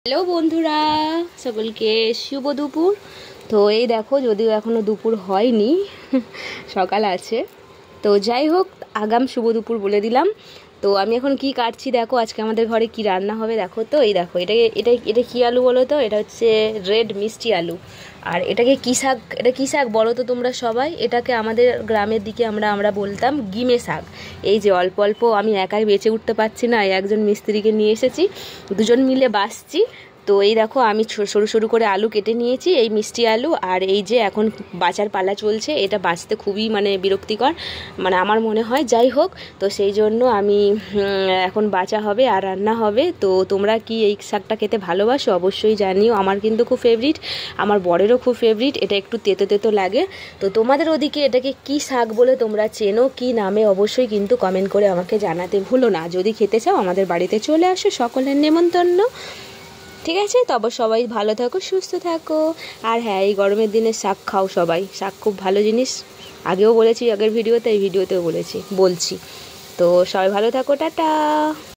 Hello বন্ধুরা, সকলকে শুভ দুপুর। তো এই দেখো, যদিও এখনও দুপুর হয়নি, সকাল আছে। তো যাই হোক, আগাম শুভ দুপুর বলে দিলাম। তো আমি এখন কি কাটছি দেখো, আজকে আমাদের ঘরে কি রান্না হবে দেখো। তো এই দেখো, এটা কি আলু বলো তো? এটা হচ্ছে রেড মিষ্টি আলু। আর এটাকে কী শাক, এটা কী শাক বলো তো তোমরা সবাই? এটাকে আমাদের গ্রামের দিকে আমরা বলতাম গিমে শাক। এই যে অল্প অল্প, আমি একাই বেঁচে উঠতে পারছি না, একজন মিস্ত্রিকে নিয়ে এসেছি, দুজন মিলে বাসছি। তো এই দেখো, আমি সরু সরু করে আলু কেটে নিয়েছি, এই মিষ্টি আলু। আর এই যে এখন বাছার পালা চলছে, এটা বাছতে খুবই বিরক্তিকর আমার মনে হয়। যাই হোক, তো সেই জন্য আমি এখন বাছা হবে আর রান্না হবে। তো তোমরা কি এই শাকটা খেতে ভালোবাসো অবশ্যই জানিও। আমার কিন্তু খুব ফেভারিট, আমার বরেরও খুব ফেভারিট। এটা একটু তেতো তেতো লাগে। তো তোমাদের ওদিকে এটাকে কি শাক বলে তোমরা চেনো, কি নামে, অবশ্যই কিন্তু কমেন্ট করে আমাকে জানাতে ভুলো না। যদি খেতে চাও আমাদের বাড়িতে চলে আসো, সকলের নেমন্তন্ন। ঠিক আছে, তবে সবাই ভালো থাকো, সুস্থ থাকো। আর হ্যাঁ, এই গরমের দিনে শাক খাও সবাই, শাক খুব ভালো জিনিস। আগেও বলেছি, আগের ভিডিওতে, এই ভিডিওতেও বলছি। তো সবাই ভালো থাকো, টাটা।